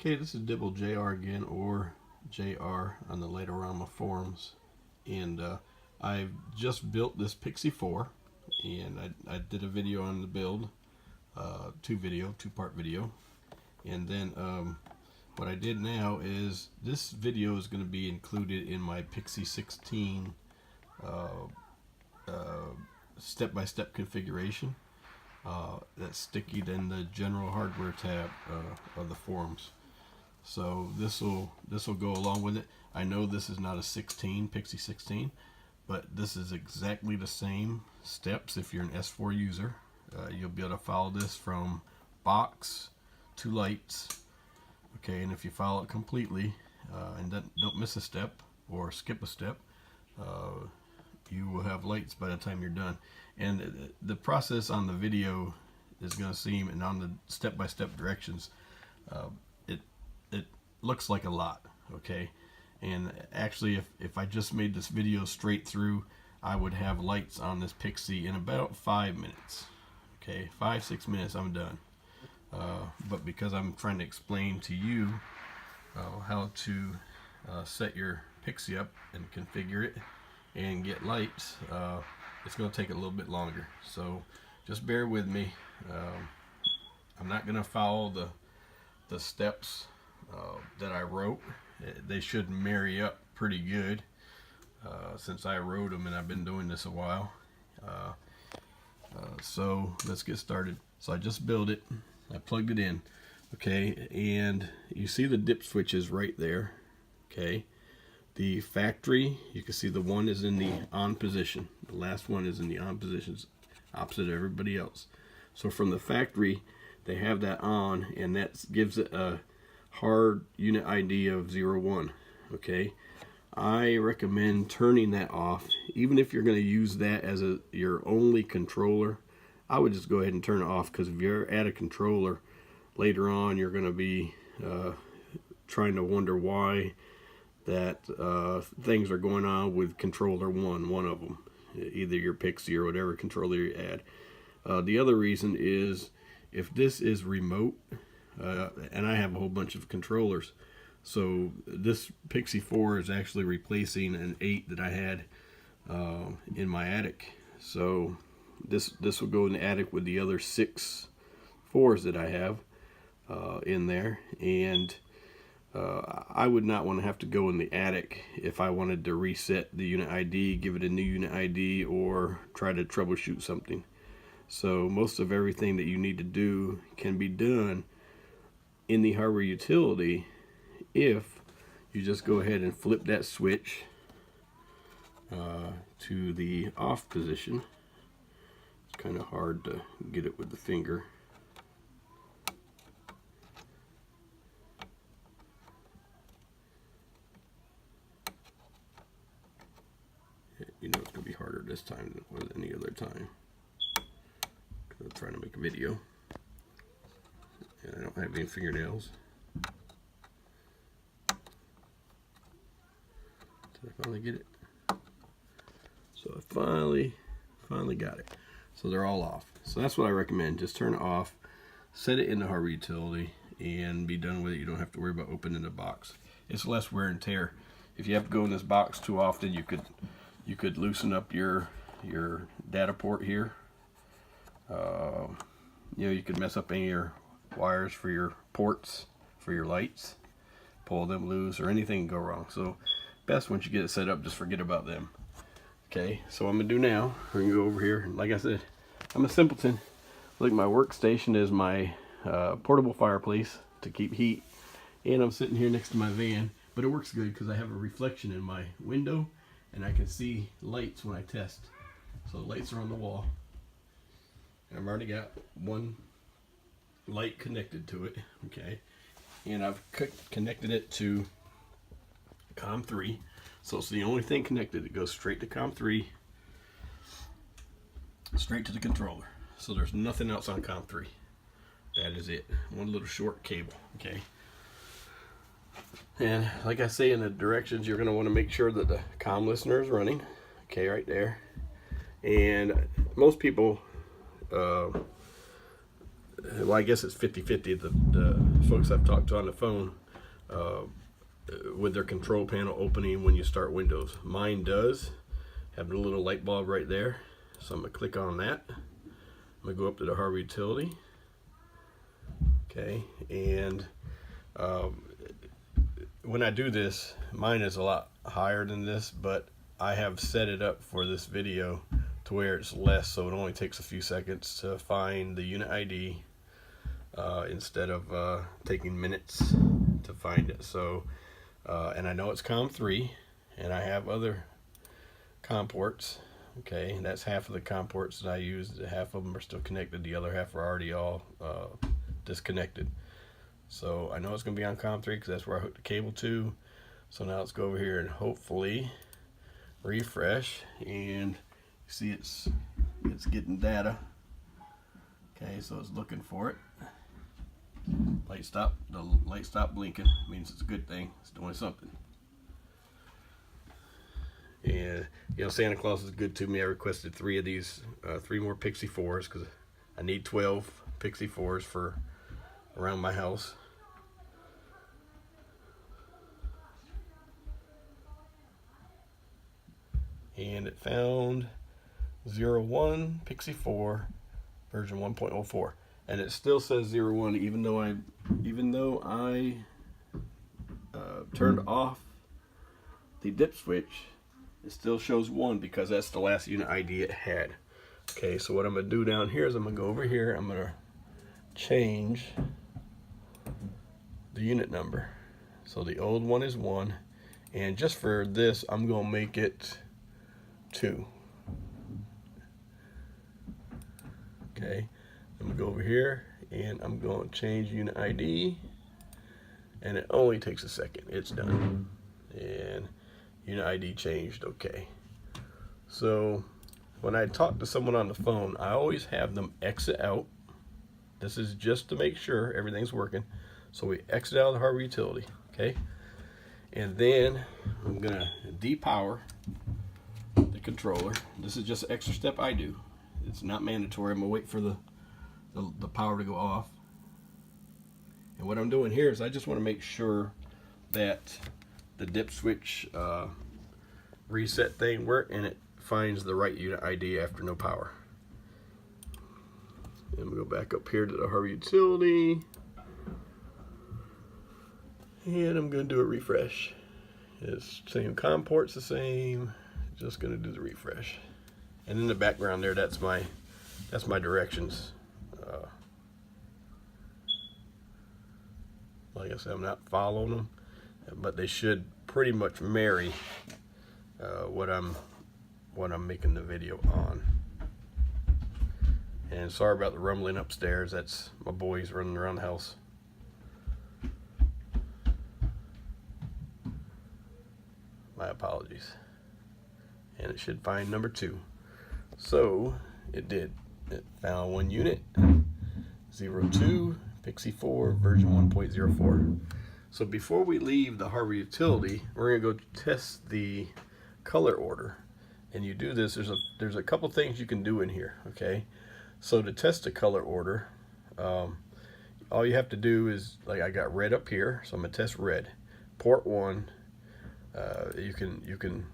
Okay, this is Dibble JR again, or JR on the later Rama forums, and I've just built this Pixie 4, and I did a video on the build, two-part video, and then what I did now is this video is going to be included in my Pixie 16 step-by-step configuration that's sticky in the general hardware tab of the forums. So this will go along with it. I know this is not a 16 Pixie 16, but this is exactly the same steps. If you're an S4 user, you'll be able to follow this from box to lights. Okay, and if you follow it completely and don't miss a step or skip a step, you will have lights by the time you're done. And the process on the video is going to seem, and on the step-by-step directions, it looks like a lot, okay? And actually, if I just made this video straight through, I would have lights on this Pixie in about 5 minutes, okay? 5-6 minutes, I'm done. But because I'm trying to explain to you how to set your Pixie up and configure it and get lights, it's going to take a little bit longer. So just bear with me. I'm not going to follow the steps that I wrote. They should marry up pretty good since I wrote them and I've been doing this a while. So let's get started. So I just built it. I plugged it in. Okay, and you see the dip switches right there. Okay, the factory, you can see the one is in the on position. The last one is in the on positions, opposite of everybody else. So from the factory, they have that on, and that gives it a hard unit ID of 01. Okay, I recommend turning that off. Even if you're going to use that as your only controller, I would just go ahead and turn it off, because if you're at a controller later on, you're going to be trying to wonder why that things are going on with controller one of them, either your Pixie or whatever controller you add. The other reason is if this is remote, and I have a whole bunch of controllers, so this Pixie 4 is actually replacing an 8 that I had in my attic. So this will go in the attic with the other 6 4s that I have in there, and I would not want to have to go in the attic if I wanted to reset the unit ID, give it a new unit ID, or try to troubleshoot something. So most of everything that you need to do can be done in the hardware utility if you just go ahead and flip that switch to the off position. It's kind of hard to get it with the finger. You know it's going to be harder this time than it was any other time, because I'm trying to make a video and I don't have any fingernails. Did I finally get it? So I finally got it. So they're all off. So that's what I recommend. Just turn it off, set it in the hardware utility, and be done with it. You don't have to worry about opening the box. It's less wear and tear. If you have to go in this box too often, you could loosen up your data port here. You know, you could mess up any of your wires for your ports for your lights, pull them loose, or anything can go wrong. So best once you get it set up, just forget about them. Okay, so what I'm gonna do now, we're gonna go over here, and like I said, I'm a simpleton. Like, my workstation is my portable fireplace to keep heat, and I'm sitting here next to my van, but it works good because I have a reflection in my window and I can see lights when I test. So the lights are on the wall, and I've already got one light connected to it. Okay, and I've connected it to COM 3, so it's the only thing connected. It goes straight to COM 3, straight to the controller. So there's nothing else on COM 3. That is it. One little short cable. Okay, and like I say in the directions, you're going to want to make sure that the COM listener is running. Okay, right there. And most people well, I guess it's 50-50. The folks I've talked to on the phone with their control panel opening when you start Windows. Mine does have a little light bulb right there, so I'm gonna click on that. I'm gonna go up to the hardware utility. Okay, and when I do this, mine is a lot higher than this, but I have set it up for this video to where it's less, so it only takes a few seconds to find the unit ID instead of taking minutes to find it. So and I know it's COM3, and I have other COM ports. Okay, and that's half of the COM ports that I use. Half of them are still connected, the other half are already all disconnected. So I know it's going to be on COM3 because that's where I hooked the cable to. So now let's go over here and hopefully refresh, and see it's getting data. Okay, so it's looking for it. The light stopped blinking, means it's a good thing. It's doing something. And you know, Santa Claus is good to me. I requested 3 of these, 3 more Pixie 4s, because I need 12 Pixie 4s for around my house. And it found 01 Pixie 4 version 1.04, and it still says 01 even though I turned off the dip switch. It still shows 1 because that's the last unit ID it had. Okay, so what I'm gonna do down here is I'm gonna go over here, I'm gonna change the unit number. So the old one is 1, and just for this I'm gonna make it 2. Okay, I'm gonna go over here and I'm going to change unit ID, and it only takes a second. It's done, and unit ID changed. Okay, so when I talk to someone on the phone, I always have them exit out. This is just to make sure everything's working. So we exit out of the hardware utility. Okay, and then I'm gonna depower the controller. This is just an extra step I do. It's not mandatory. I'm gonna wait for the power to go off. And what I'm doing here is I just want to make sure that the dip switch reset thing works, and it finds the right unit ID after no power. And we go back up here to the hardware utility, and I'm going to do a refresh. It's same COM port's the same. Just going to do the refresh. And in the background there, that's my directions. Like I said, I'm not following them, but they should pretty much marry what I'm making the video on. And sorry about the rumbling upstairs. That's my boys running around the house. My apologies. And it should find number 2. So it did. It found 1 unit, 02 Pixie 4 version 1.04. So before we leave the hardware utility, we're gonna go test the color order. And you do this. There's a couple things you can do in here. Okay. So to test the color order, all you have to do is, like, I got red up here, so I'm gonna test red. Port 1. You can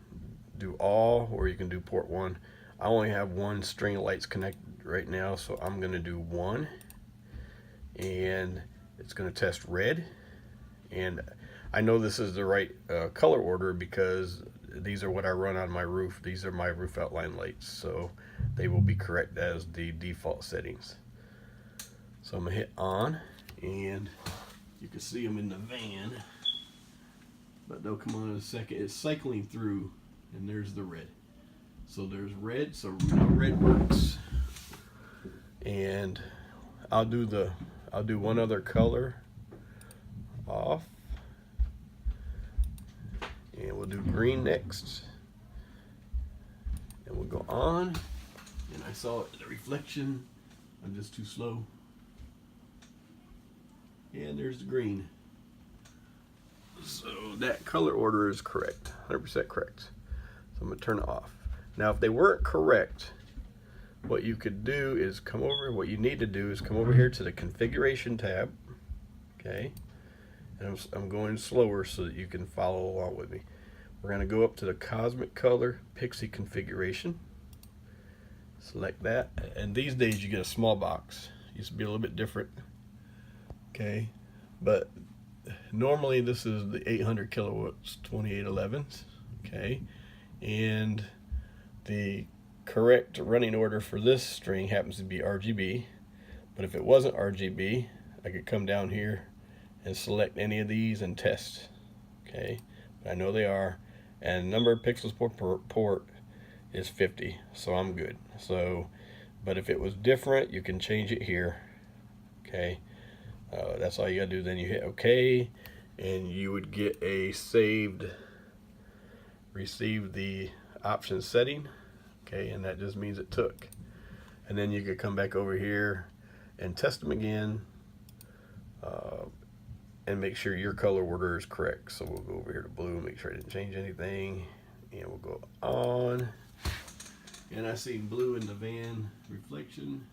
do all, or you can do port 1. I only have 1 string of lights connected right now, so I'm gonna do 1, and it's gonna test red. And I know this is the right color order because these are what I run on my roof. These are my roof outline lights, so they will be correct as the default settings. So I'm gonna hit on, and you can see them in the van, but they'll come on in a second. It's cycling through, and there's the red. So there's red, so now red works. And I'll do 1 other color off, and we'll do green next, and we'll go on. And I saw it, the reflection. I'm just too slow. And there's the green. So that color order is correct, 100% correct. So I'm gonna turn it off. Now, if they weren't correct, what you could do is what you need to do is come over here to the configuration tab, okay? And I'm going slower so that you can follow along with me. We're going to go up to the Cosmic Color Pixie configuration. Select that, and these days you get a small box. Used to be a little bit different, okay? But normally this is the 800 kilowatts 2811s, okay? And the correct running order for this string happens to be RGB, but if it wasn't RGB, I could come down here and select any of these and test, okay? But I know they are, and number of pixels per port is 50, so I'm good. So, but if it was different, you can change it here, okay? That's all you gotta do. Then you hit OK, and you would get a receive the option setting, okay? And that just means it took. And then you could come back over here and test them again, and make sure your color order is correct. So we'll go over here to blue, make sure I didn't change anything, and we'll go on. And I see blue in the van reflection,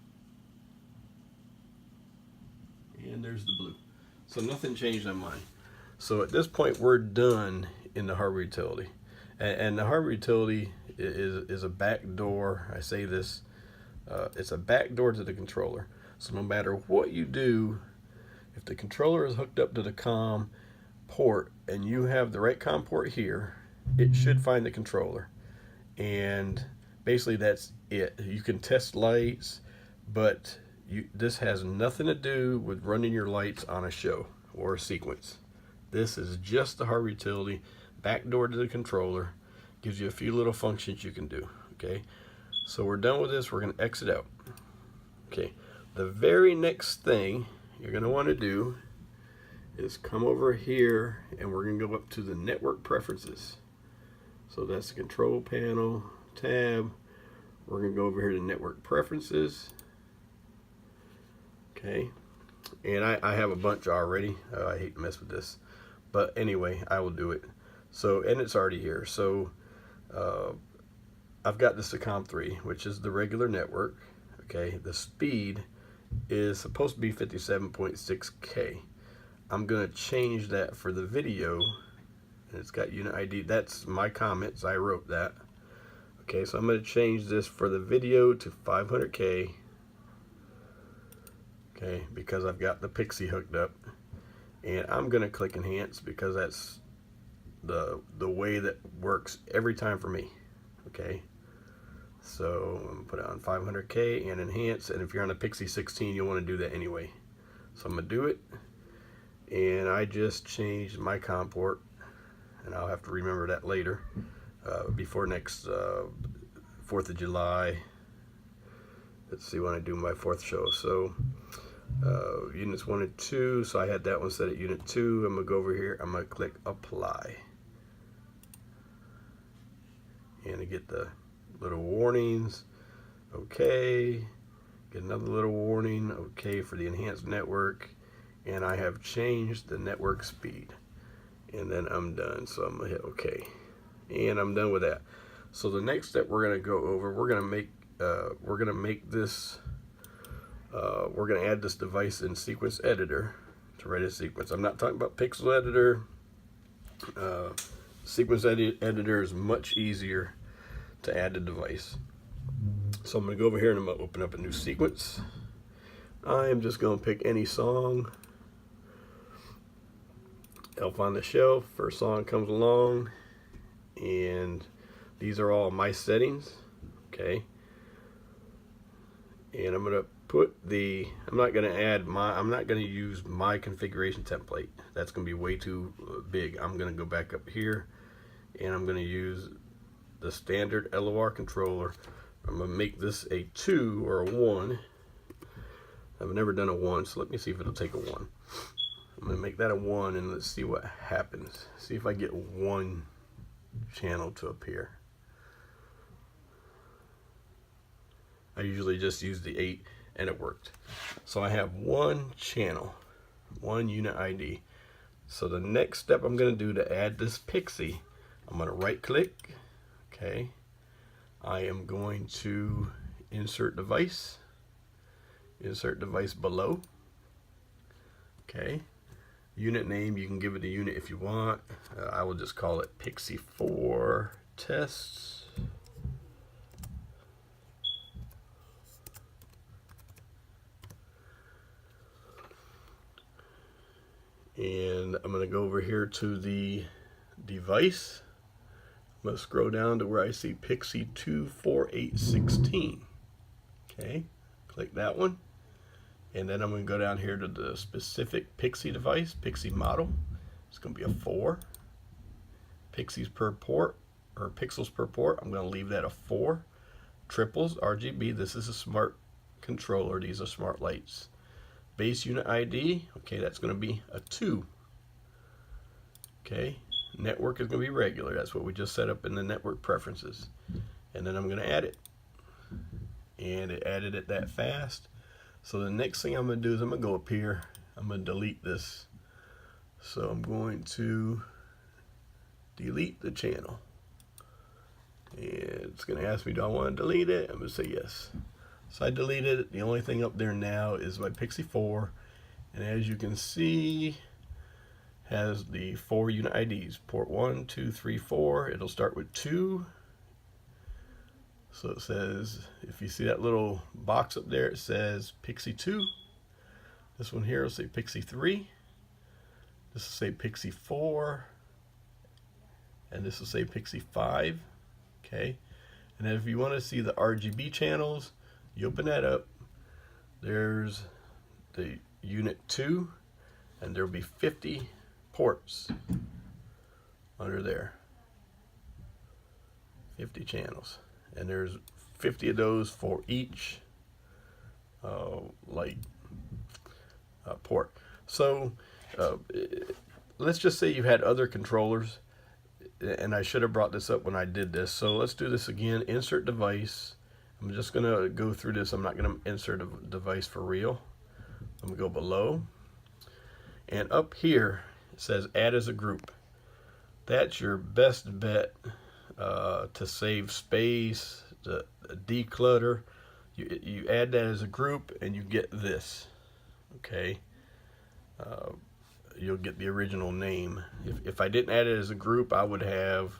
and there's the blue. So nothing changed on mine. So at this point we're done in the hardware utility. And the hardware utility is a back door. I say this, it's a back door to the controller. So no matter what you do, if the controller is hooked up to the COM port and you have the right COM port here, it should find the controller. And basically that's it. You can test lights, but this has nothing to do with running your lights on a show or a sequence. This is just the hardware utility, back door to the controller, gives you a few little functions you can do, okay? So we're done with this, we're gonna exit out. Okay, the very next thing you're gonna wanna do is come over here and we're gonna go up to the network preferences. So that's the control panel tab. We're gonna go over here to network preferences. Okay, and I have a bunch already. I hate to mess with this, but anyway, I will do it. So, and it's already here. So I've got this to COM3, which is the regular network. Okay, the speed is supposed to be 57.6K. I'm gonna change that for the video, and it's got unit ID. That's my comments, I wrote that. Okay, so I'm gonna change this for the video to 500K. Okay, because I've got the Pixie hooked up, and I'm gonna click enhance because that's the way that works every time for me. Okay, so I'm gonna put it on 500K and enhance, and if you're on a Pixie 16 you'll want to do that anyway. So I'm gonna do it, and I just changed my COM port, and I'll have to remember that later, before next 4th of July. Let's see when I do my 4th show. So units 1 and 2, so I had that one set at unit 2. I'm gonna go over here, I'm gonna click apply, and I get the little warnings. Okay, get another little warning. Okay, for the enhanced network, and I have changed the network speed, and then I'm done. So I'm gonna hit OK, and I'm done with that. So the next step we're gonna go over, we're gonna make this. We're going to add this device in sequence editor to write a sequence. I'm not talking about pixel editor. Sequence editor is much easier to add a device. So I'm going to go over here and I'm going to open up a new sequence. I am just going to pick any song. Elf on the Shelf, first song comes along, and these are all my settings. Okay, and I'm going to put I'm not going to use my configuration template. That's going to be way too big. I'm going to go back up here, and I'm going to use the standard LOR controller. I'm going to make this a 2 or a 1. I've never done a 1, so let me see if it'll take a 1. I'm going to make that a 1, and let's see what happens. See if I get one channel to appear. I usually just use the 8, and it worked. So I have one channel, one unit ID. So the next step I'm going to do to add this Pixie, I'm going to right click. Okay, I am going to insert device below. Okay, unit name, you can give it a unit if you want. I will just call it Pixie 4 tests. And I'm going to go over here to the device. I'm going to scroll down to where I see Pixie 24816. Okay, click that one. And then I'm going to go down here to the specific Pixie device, Pixie model. It's going to be a 4. Pixies per port, or pixels per port, I'm going to leave that a 4. Triples, RGB, this is a smart controller. These are smart lights. Base unit ID, okay, that's going to be a 2. Okay, network is going to be regular. That's what we just set up in the network preferences. And then I'm going to add it. And it added it that fast. So the next thing I'm going to do is I'm going to go up here. I'm going to delete this. So I'm going to delete the channel. And it's going to ask me, do I want to delete it? I'm going to say yes. So I deleted it. The only thing up there now is my Pixie 4. And as you can see, has the 4 unit IDs. Port 1, 2, 3, 4. It'll start with 2. So it says, if you see that little box up there, it says Pixie 2. This one here will say Pixie 3. This will say Pixie 4. And this will say Pixie 5. Okay. And then if you want to see the RGB channels, you open that up. There's the unit 2. And there will be 50 ports under there. 50 channels. And there's 50 of those for each port. So let's just say you had other controllers, and I should have brought this up when I did this. So let's do this again. Insert device. I'm just going to go through this. I'm not going to insert a device for real. I'm going to go below. And up here it says add as a group. That's your best bet. To save space, to declutter, you add that as a group and you get this. Okay, you'll get the original name. If I didn't add it as a group, I would have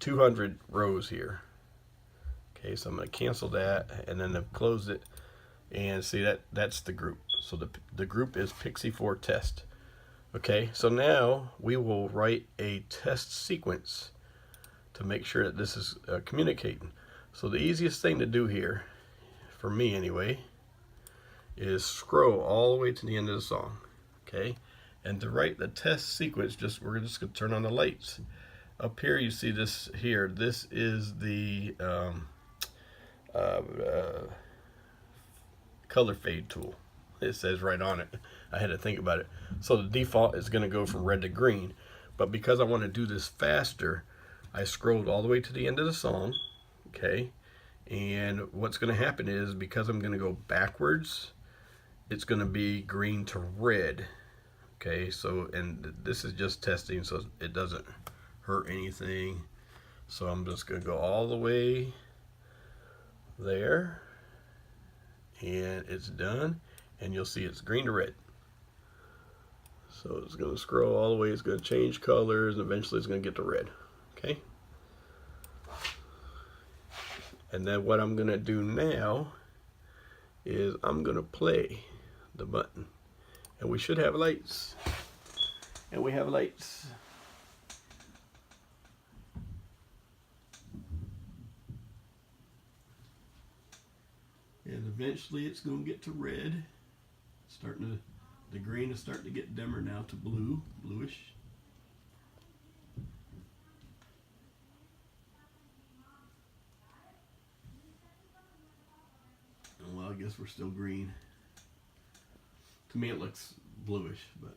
200 rows here. Okay, so I'm going to cancel that and then close it, and see that's the group. So the group is Pixie 4 test. Okay, so now we will write a test sequence to make sure that this is communicating. So the easiest thing to do here, for me anyway, is scroll all the way to the end of the song. Okay, and to write the test sequence, we're just going to turn on the lights. Up here you see this here. This is the color fade tool. It says right on it. I had to think about it. So the default is going to go from red to green. But because I want to do this faster, I scrolled all the way to the end of the song. Okay. And what's going to happen is, because I'm going to go backwards, it's going to be green to red. Okay. So, and this is just testing, so it doesn't hurt anything. So I'm just going to go all the way there. And it's done. And you'll see it's green to red. So it's going to scroll all the way, it's going to change colors, and eventually it's going to get to red. Okay? And then what I'm going to do now is I'm going to play the button. And we should have lights. And we have lights. And eventually it's going to get to red. The green is starting to get dimmer now to bluish. And well, I guess we're still green. To me it looks bluish, but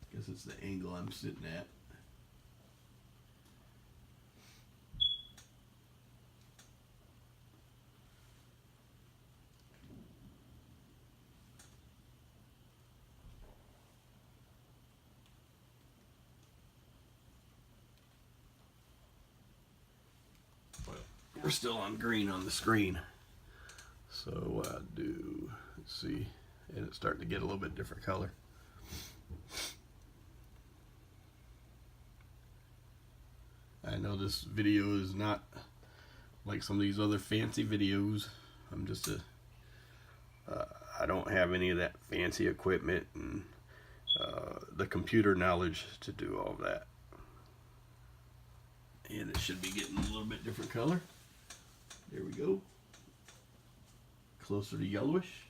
I guess it's the angle I'm sitting at. we're still on green on the screen. So what I do, let's see, and it's starting to get a little bit different color. I know this video is not like some of these other fancy videos. I'm just I don't have any of that fancy equipment and the computer knowledge to do all of that. And it should be getting a little bit different color. There we go. Closer to yellowish.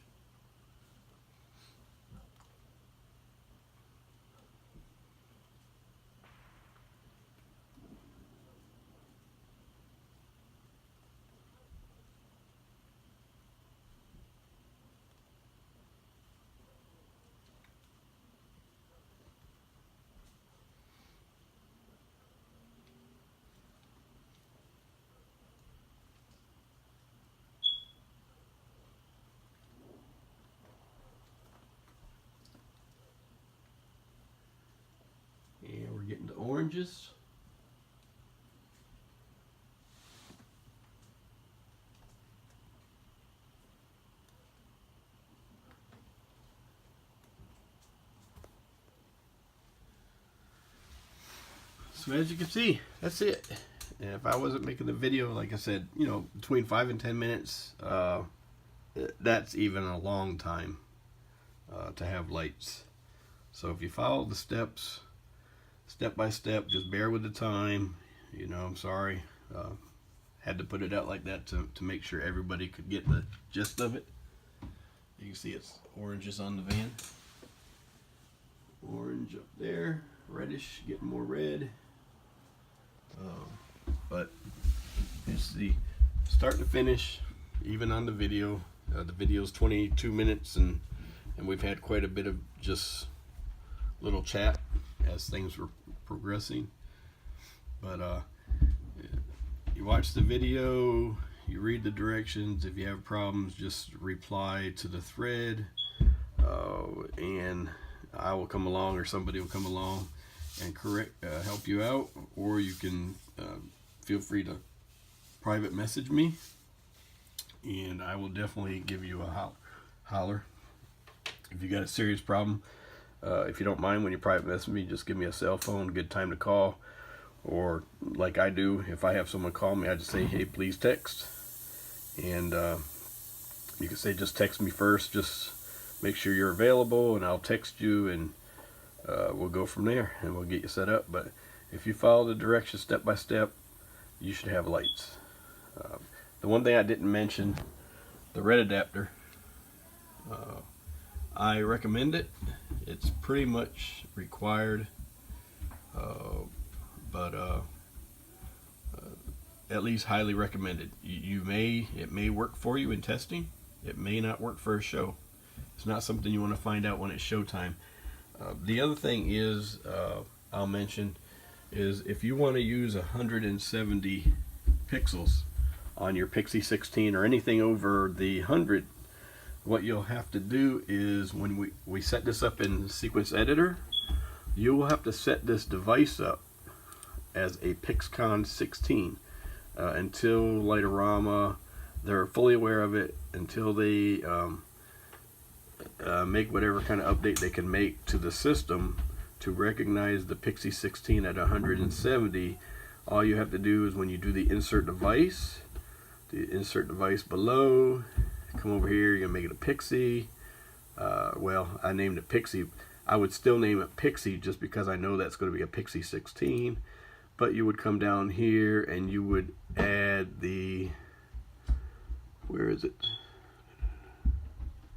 And we're getting to oranges. So as you can see, that's it. And if I wasn't making the video, like I said, you know, between 5 and 10 minutes, that's even a long time to have lights. So if you follow the steps, step by step, just bear with the time. You know, I'm sorry. Had to put it out like that to make sure everybody could get the gist of it. You can see it's oranges on the van. Orange up there, reddish, getting more red. But it's the start to finish, even on the video. The video's 22 minutes, and we've had quite a bit of just little chat as things were progressing. But you watch the video, you read the directions. If you have problems, just reply to the thread, and I will come along, or somebody will come along and help you out, or you can feel free to private message me, and I will definitely give you a holler if you got a serious problem. If you don't mind, when you private message me, just give me a cell phone, good time to call, or like I do, if I have someone call me, I just say, hey, please text. And you can say, just text me first, just make sure you're available, and I'll text you, and we'll go from there, and we'll get you set up. But if you follow the directions step by step, you should have lights. The one thing I didn't mention, the red adapter, I recommend it. It's pretty much required, but at least highly recommended. It may work for you in testing. It may not work for a show. It's not something you want to find out when it's showtime. The other thing is, I'll mention, is if you want to use 170 pixels on your Pixie 16 or anything over the 100, what you'll have to do is, when we set this up in Sequence Editor, you will have to set this device up as a PixCon 16 until later Rama, they're fully aware of it, until they make whatever kind of update they can make to the system to recognize the Pixie 16 at 170. All you have to do is, when you do the insert device below, come over here, you're gonna make it a Pixie. Well, I named it Pixie. I would still name it Pixie just because I know that's going to be a Pixie 16. But you would come down here and you would add the, where is it?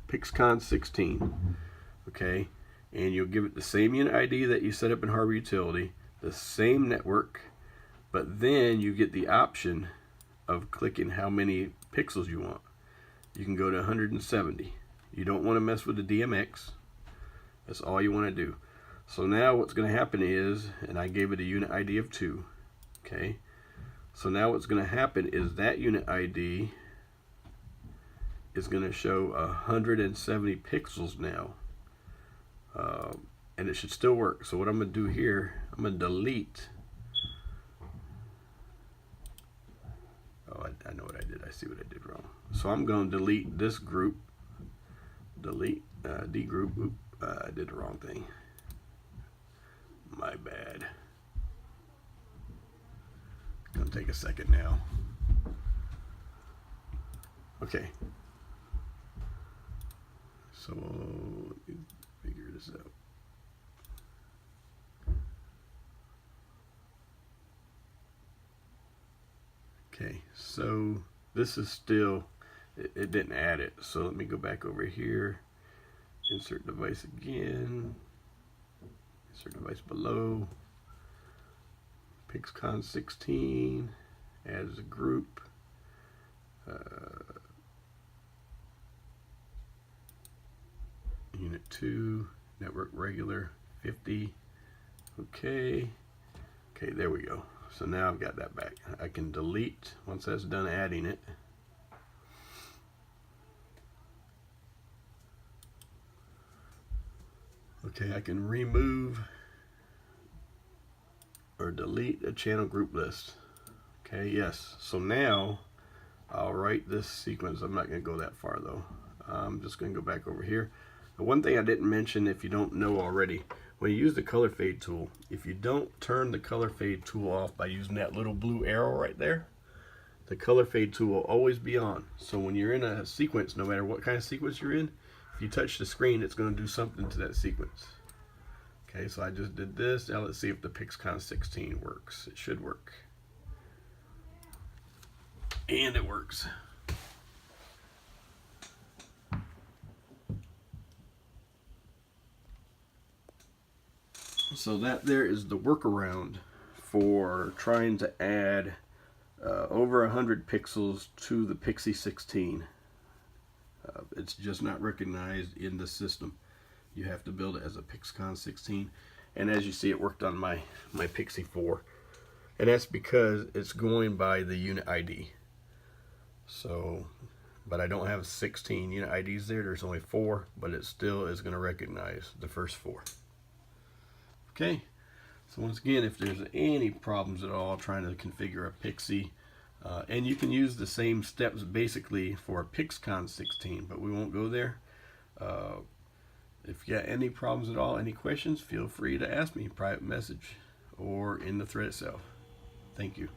PixCon 16. Okay, and you'll give it the same unit ID that you set up in Harbor Utility, the same network, but then you get the option of clicking how many pixels you want. You can go to 170. You don't want to mess with the DMX. That's all you want to do. So now what's going to happen is, and I gave it a unit ID of 2. Okay. So now what's going to happen is that unit ID is going to show 170 pixels now. And it should still work. So what I'm going to do here, I'm going to delete. Oh, I know what I did. I see what I did wrong. So I'm going to delete this group. Delete D group. Oop, I did the wrong thing. My bad. Gonna take a second now. Okay. So let me figure this out. Okay, so this is still, it didn't add it. So let me go back over here, insert device again, insert device below, PixCon 16, add as a group, unit 2, network regular 50, okay, there we go. So now I've got that back. I can delete once that's done adding it. Okay, I can remove or delete a channel group list. Okay, yes. So now I'll write this sequence. I'm not going to go that far though. I'm just going to go back over here. The one thing I didn't mention, if you don't know already, when you use the color fade tool, if you don't turn the color fade tool off by using that little blue arrow right there, the color fade tool will always be on. So when you're in a sequence, no matter what kind of sequence you're in, if you touch the screen, it's going to do something to that sequence. Okay, so I just did this. Now let's see if the PixCon 16 works. It should work. And it works. So that there is the workaround for trying to add over 100 pixels to the Pixie 16. It's just not recognized in the system. You have to build it as a PixCon 16. And as you see, it worked on my Pixie 4. And that's because it's going by the unit ID. So, but I don't have 16 unit IDs there. There's only 4, but it still is going to recognize the first 4. Okay, so once again, if there's any problems at all trying to configure a Pixie, and you can use the same steps basically for a PixCon 16, but we won't go there. If you got any problems at all, any questions, feel free to ask me, private message, or in the thread itself. Thank you.